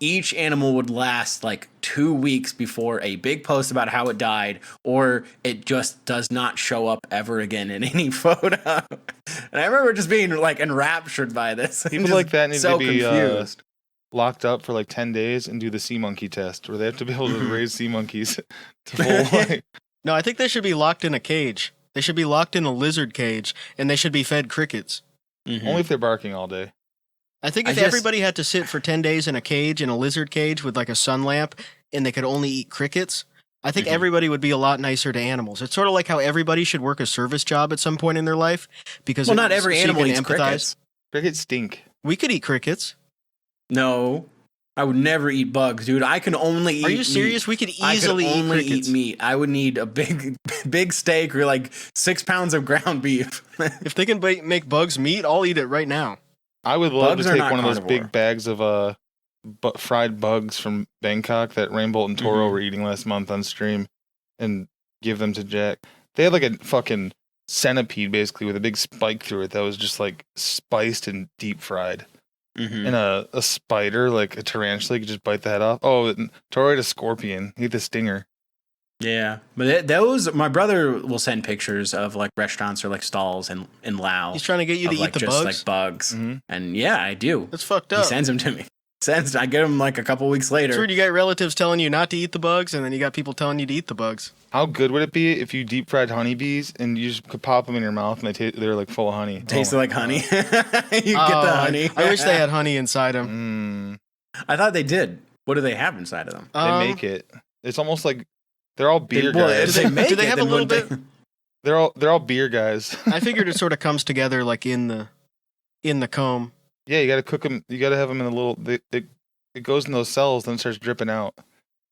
each animal would last like 2 weeks before a big post about how it died, or it just does not show up ever again in any photo. And I remember just being like enraptured by this. People like that need so to be confused. locked up for like 10 days and do the sea monkey test, where they have to be able to raise sea monkeys to full life. No, I think they should be locked in a cage. They should be locked in a lizard cage, and they should be fed crickets. Only if they're barking all day. I think if everybody had to sit for 10 days in a cage, in a lizard cage with like a sun lamp, and they could only eat crickets, I think everybody would be a lot nicer to animals. It's sort of like how everybody should work a service job at some point in their life. Because not every animal eats crickets. Crickets stink. We could eat crickets. No. I would never eat bugs, dude. I can only eat meat. Are you serious? We could easily eat crickets. Eat meat. I would need a big steak or like 6 pounds of ground beef. If they can make bugs meat, I'll eat it right now. I would love Bugs to are take not one of those carnivore. big bags of fried bugs from Bangkok that Rainbolt and Toro were eating last month on stream and give them to Jack. They had like a fucking centipede basically with a big spike through it that was just like spiced and deep fried. And a spider, like a tarantula, you could just bite the head off. Oh, Toro had a scorpion. He ate the stinger. Yeah, but those, my brother will send pictures of like restaurants or like stalls in Laos. He's trying to get you to eat the just bugs? like bugs. And yeah, I do. That's fucked up. He sends them to me. I get them like a couple weeks later. It's weird. You got relatives telling you not to eat the bugs, and then you got people telling you to eat the bugs. How good would it be if you deep fried honeybees and you just could pop them in your mouth and they're like full of honey? Tasted like honey. You get the honey. I wish they had honey inside them. I thought they did. What do they have inside of them? They make it. It's almost like they're all beer guys. Do they have a little bit? They're all beer guys. I figured it sort of comes together like in the comb. Yeah, you got to cook them. You got to have them in a little. It goes in those cells, then it starts dripping out.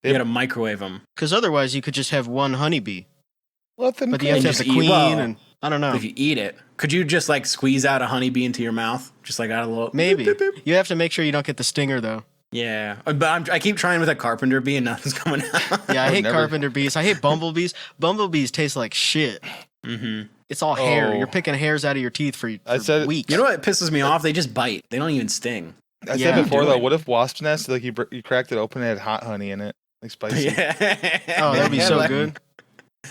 You got to microwave them. Because otherwise, you could just have one honeybee. Let them. But you have to have the queen, and I don't know. If you eat it, could you just like squeeze out a honeybee into your mouth, just like out a little? Maybe. Beep, beep, beep. You have to make sure you don't get the stinger, though. Yeah, but I keep trying with a carpenter bee and nothing's coming out. Yeah, I hate carpenter bees. I hate bumblebees. Bumblebees taste like shit. It's all hair. You're picking hairs out of your teeth for weeks. You know what pisses me off? They just bite. They don't even sting. I said before though, what if wasp nest, like you cracked it open and it had hot honey in it, like spicy? Yeah. Oh, that'd be so good.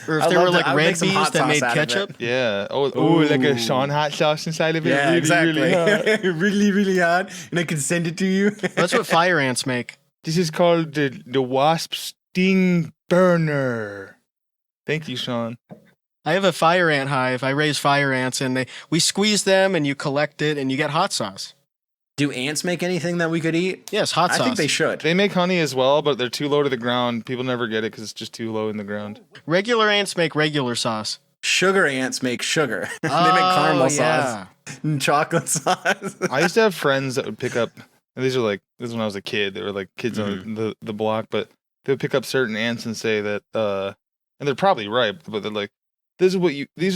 Or if there were like red bees that made ketchup. Yeah. Oh, like a Sean hot sauce inside of it. Yeah, really, exactly. Really hot. really, really hot. And I can send it to you. That's what fire ants make. This is called the wasp sting burner. Thank you, Sean. I have a fire ant hive. I raise fire ants, and we squeeze them, and you collect it, and you get hot sauce. Do ants make anything that we could eat? Yes, hot sauce. I think they should. They make honey as well, but they're too low to the ground. People never get it because it's just too low in the ground. Regular ants make regular sauce. Sugar ants make sugar. They make caramel sauce and chocolate sauce. I used to have friends that would pick up, and this is when I was a kid. They were like kids on the block, but they would pick up certain ants and say that, and they're probably right, but they're like, these are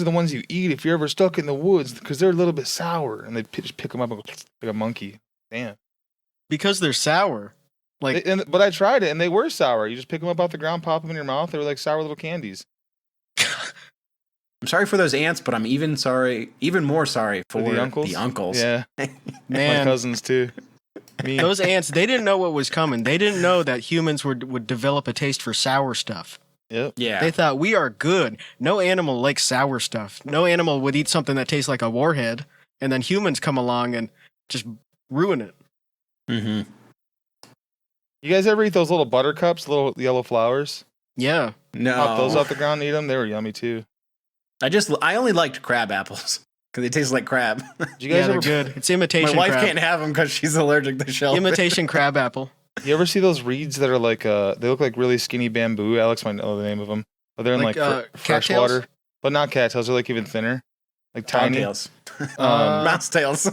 the ones you eat if you're ever stuck in the woods because they're a little bit sour, and they just pick them up and go, like a monkey. Damn. Because they're sour. But I tried it and they were sour. You just pick them up off the ground, pop them in your mouth. They were like sour little candies. I'm sorry for those ants, but I'm even more sorry for the uncles. Yeah, man, my cousins too. Me. Those ants, they didn't know what was coming. They didn't know that humans would develop a taste for sour stuff. Yep. Yeah. They thought we are good. No animal likes sour stuff. No animal would eat something that tastes like a warhead, and then humans come along and just ruin it. Mm-hmm. You guys ever eat those little buttercups, little yellow flowers? Yeah. No. Pop those off the ground and eat them. They were yummy too. I only liked crab apples because they taste like crab. You guys they're good. It's imitation. My wife crab. can't have them because she's allergic to shellfish. Imitation crab apple. You ever see those reeds that are like they look like really skinny bamboo? Alex might know the name of them. But they're in like fresh water, but not cattails. They're like even thinner, like tiny. Tails. Mouse tails.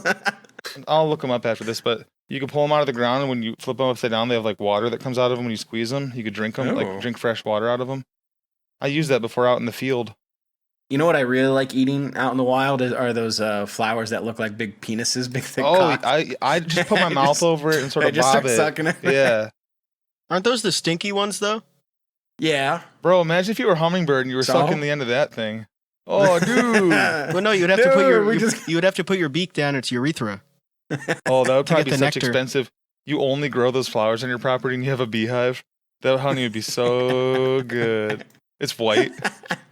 I'll look them up after this, but you can pull them out of the ground, and when you flip them upside down, they have like water that comes out of them when you squeeze them. You could drink them, like drink fresh water out of them. I use that before out in the field. You know what I really like eating out in the wild are those flowers that look like big penises, big thick cocks. I just put my mouth over it and sort of just bob start it. Sucking it. Yeah. Aren't those the stinky ones though? Yeah. Bro, imagine if you were a hummingbird and you were sucking the end of that thing. Oh, dude. Well, no, you'd have to put your beak down its urethra. Oh, that would probably be the such nectar. expensive. you only grow those flowers on your property and you have a beehive, that honey would be so good. It's white.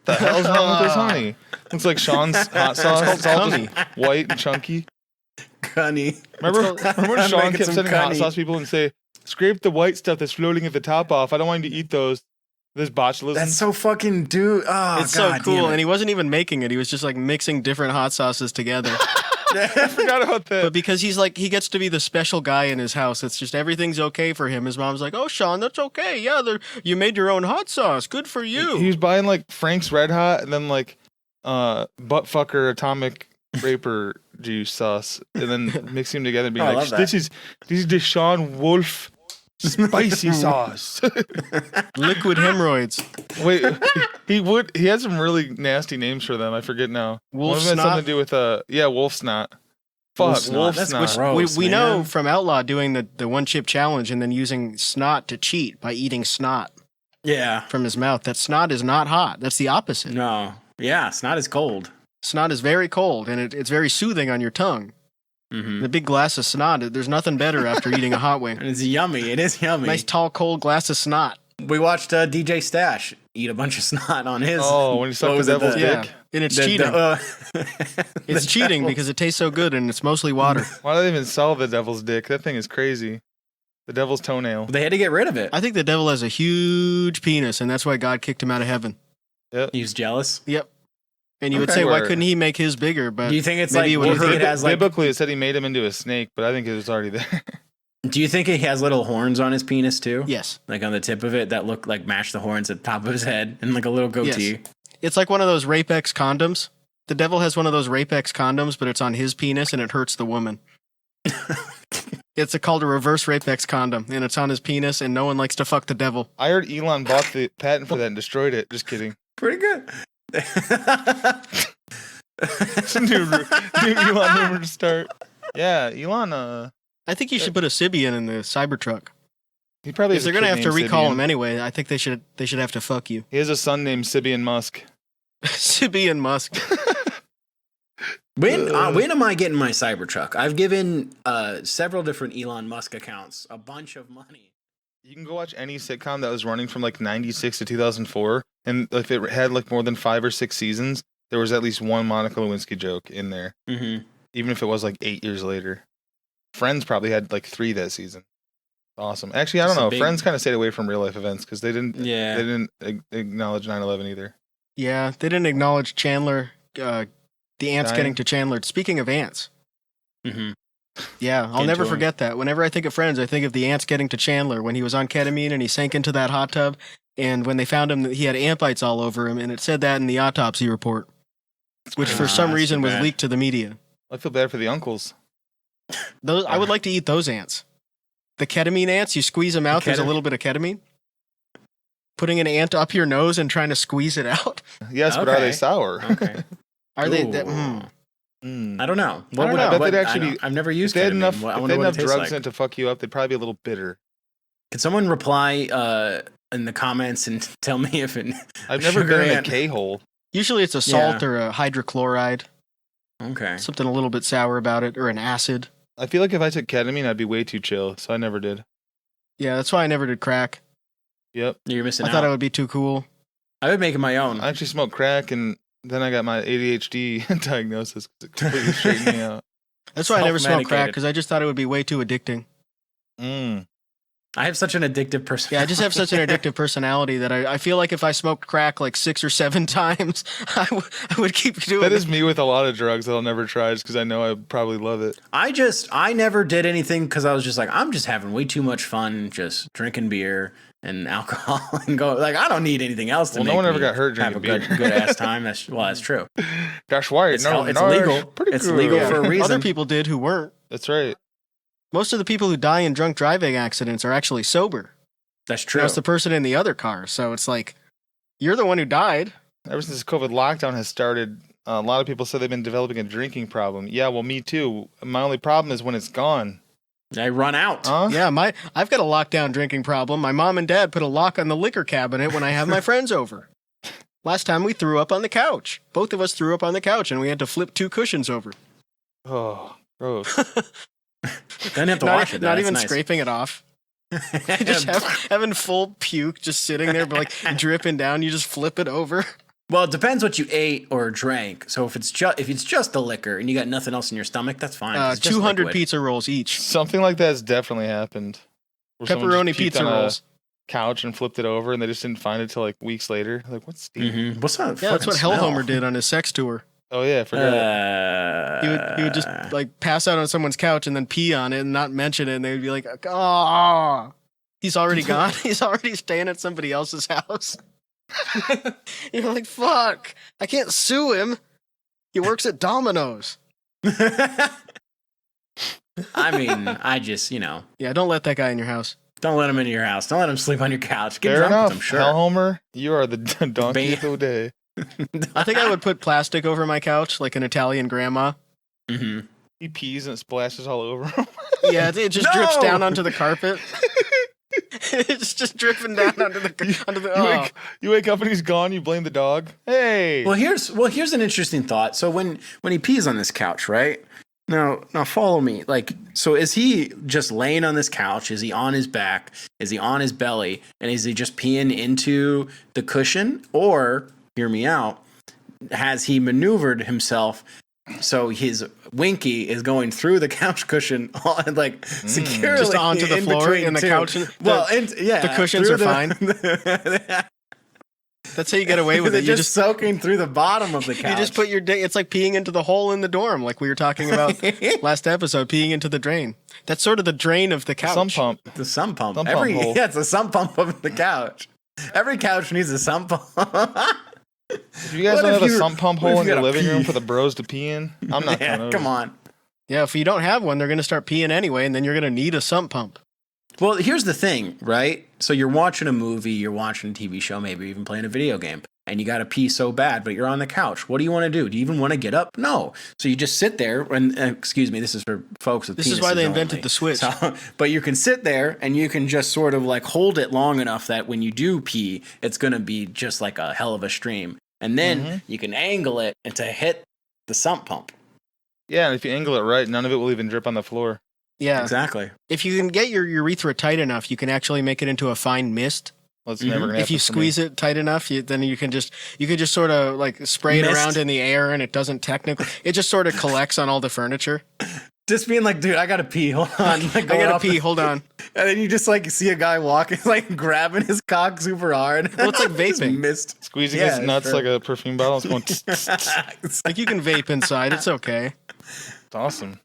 The hell's wrong with this honey? Looks like Sean's hot sauce. It's all just white and chunky. Cunny. Remember when Sean making kept some sending hot cunny. sauce people and say, scrape the white stuff that's floating at the top off. I don't want you to eat those. This botulism. That's so fucking oh, It's God so cool, damn it. and he wasn't even making it. He was just like mixing different hot sauces together. I forgot about that. But because he's like, he gets to be the special guy in his house. It's just everything's okay for him. His mom's like, "Oh, Sean, that's okay. Yeah, you made your own hot sauce. Good for you." He was buying like Frank's Red Hot and then like buttfucker atomic raper juice sauce and then mixing them together and being I like, love this is the Sean Wolf spicy sauce. Liquid hemorrhoids. Wait, he had some really nasty names for them. I forget now. Wolf One of them had snot? something to do with wolf snot. Fuck, Wolf snot. wolf That's snot. gross. we know man. from Outlaw doing the one chip challenge and then using snot to cheat by eating snot Yeah. from his mouth. That snot is not hot. That's the opposite. No. Yeah, it's not as cold. Snot is very cold and it's very soothing on your tongue. Mm-hmm. The big glass of snot, there's nothing better after eating a hot wing. And it's yummy. It is yummy. Nice tall cold glass of snot. We watched DJ Stash eat a bunch of snot on his. Oh, when he sucked what the was it, devil's Yeah, dick. and it's the- cheating. the It's cheating devil- because it tastes so good and it's mostly water. Why do they even sell the devil's dick? That thing is crazy. The devil's toenail. They had to get rid of it. I think the devil has a huge penis and that's why God kicked him out of heaven. He was jealous. Yep. And you would Okay. say, why Or- couldn't he make his bigger? But Do you think it's maybe like? it would Do you have think hurt. it has like? Biblically, it said he made him into a snake, but I think it was already there. Do you think he has little horns on his penis too? Yes. Like on the tip of it that look like match the horns at the top of his head and like a little goatee. Yes. It's like one of those Rape-X condoms. The devil has one of those Rape-X condoms, but it's on his penis and it hurts the woman. It's called a reverse Rape-X condom, and it's on his penis, and no one likes to fuck the devil. I heard Elon bought the patent for that and destroyed it. Just kidding. Pretty good. It's a new Elon rumor to start. Yeah, Elon. I think you should put a Sibian in the Cybertruck. He probably. If has they're a gonna kid have to named recall Sibian. him anyway, I think they should have to fuck you. He has a son named Sibian Musk. Sibian Musk. When am I getting my Cybertruck? I've given several different Elon Musk accounts a bunch of money. You can go watch any sitcom that was running from like 96 to 2004, and if it had like more than 5 or 6 seasons, there was at least one Monica Lewinsky joke in there, Mm-hmm. even if it was like 8 years later. Friends probably had like 3 that season. Awesome. Actually, I don't Just a know. big- Friends kind of stayed away from real life events because they didn't. Yeah. They didn't acknowledge 9/11 either. Yeah, they didn't acknowledge Chandler. The ants Dying. getting to Chandler. Speaking of ants, Mm-hmm. yeah, I'll Get never to 'em. forget that. Whenever I think of Friends, I think of the ants getting to Chandler when he was on ketamine and he sank into that hot tub. And when they found him, he had ant bites all over him, and it said that in the autopsy report, which for some that's reason too was bad. leaked to the media. I feel bad for the uncles. Those I would like to eat those ants. The ketamine ants, you squeeze them out. There's a ketamine. little bit of ketamine. Putting an ant up your nose and trying to squeeze it out. Yes, but are Okay. they sour? Okay. Are they? Ooh. Mm. I don't know. don't know. I bet they'd actually be- I've never If used they had ketamine. enough, I if wonder they had what enough it tastes drugs like. in it to fuck you up, they'd probably be a little bitter. Could someone reply in the comments and tell me if it? I've never Sugar been in a ant. K-hole. Usually it's a salt or a hydrochloride, Okay. something a little bit sour about it, or an acid. I feel like if I took ketamine, I'd be way too chill, so I never did. Yeah, that's why I never did crack. Yep. You're missing I out. thought it would be too cool. I would make it my own. I actually smoked crack, and then I got my ADHD diagnosis 'cause it completely straightened me out. That's why I never smoked crack, Self-medicated. because I just thought it would be way too addicting. Mm. I have such an addictive person. Yeah, I just have such an addictive personality that I feel like if I smoked crack like 6 or 7 times, I would keep doing That it. is me with a lot of drugs that I'll never try just because I know I probably love it. I never did anything because I was just like, I'm just having way too much fun just drinking beer and alcohol and go like I don't need anything else to Well, no make one ever me got hurt have a drinking good, beer. good ass time. That's true. That's right. It's, No, it's no, legal. pretty It's good. legal Yeah, for a reason. Other people did who weren't. That's right. Most of the people who die in drunk driving accidents are actually sober. That's true. It's the person in the other car. So it's like, you're the one who died. Ever since COVID lockdown has started, a lot of people said they've been developing a drinking problem. Yeah, well, me too. My only problem is when it's gone. I run out. Huh? Yeah, I've got a lockdown drinking problem. My mom and dad put a lock on the liquor cabinet when I have my friends over. Last time we threw up on the couch. Both of us threw up on the couch and we had to flip 2 cushions over. Oh, gross. Then you have to wash it. Not even scraping it off. You just having full puke just sitting there, but like dripping down. You just flip it over. Well, it depends what you ate or drank. So if it's just the liquor and you got nothing else in your stomach, that's fine. 200 liquid. pizza rolls each. Something like that has definitely happened. Where someone just Pepperoni puked pizza on a rolls. couch and flipped it over, and they just didn't find it till like weeks later. Like, what's Steve? Mm-hmm. What's that? Yeah, that's what smell? Hellhomer did on his sex tour. Oh yeah, I forgot. He would just like pass out on someone's couch and then pee on it and not mention it, and they'd be like, "Oh, he's already gone. He's already staying at somebody else's house." You're like, "Fuck! I can't sue him. He works at Domino's." I mean, I just Yeah, don't let that guy in your house. don't let him into your house. Don't let him sleep on your couch. Get Fair drunk enough. with him, sure. Hellhomer, you are the donkey of the day. I think I would put plastic over my couch like an Italian grandma. Mm-hmm. He pees and it splashes all over him. Yeah, it just No! drips down onto the carpet. It's just dripping down onto the. You wake up and he's gone. You blame the dog. Hey. Well, here's an interesting thought. So when he pees on this couch, right? Now follow me. Like, so is he just laying on this couch? Is he on his back? Is he on his belly? And is he just peeing into the cushion? Or, hear me out, has he maneuvered himself so his winky is going through the couch cushion like securely Just onto the in floor between and the two? couch? The cushions are fine. fine. That's how you get away with They're it. You just soaking through the bottom of the couch. You just put your dick. It's like peeing into the hole in the dorm, like we were talking about last episode. Peeing into the drain. That's sort of the drain of the couch. Sump pump. The sump pump. Sump pump hole. Yeah, it's a sump pump of the couch. Every couch needs a sump pump. If you guys What don't if have a you- sump pump what if hole in you your gotta living room pee? for the bros to pee in, I'm not Yeah, coming over. come on. Yeah, if you don't have one, they're going to start peeing anyway, and then you're going to need a sump pump. Well, here's the thing, right? So you're watching a movie, you're watching a TV show, maybe even playing a video game, and you got to pee so bad, but you're on the couch. What do you want to do? Do you even want to get up? No. So you just sit there, and excuse me, this is for folks with This is why they penises invented only. the Switch. So, but you can sit there, and you can just sort of like hold it long enough that when you do pee, it's going to be just like a hell of a stream. And then you can angle it and to hit the sump pump. Yeah, and if you angle it right, none of it will even drip on the floor. Yeah. Exactly. If you can get your urethra tight enough, you can actually make it into a fine mist. Well, it's never gonna happen. If you squeeze it tight enough, then you can just sort of like spray it Mist. around in the air, and it doesn't technically. It just sort of collects on all the furniture. Just being like, dude, I gotta pee. Hold on. Like, I going gotta up pee. Hold on. And then you just like see a guy walking, like grabbing his cock super hard. Well, it's like Just vaping. missed. Squeezing Yeah, his nuts sure. like a perfume bottle. It's going. It's Like you can vape inside. It's okay. awesome.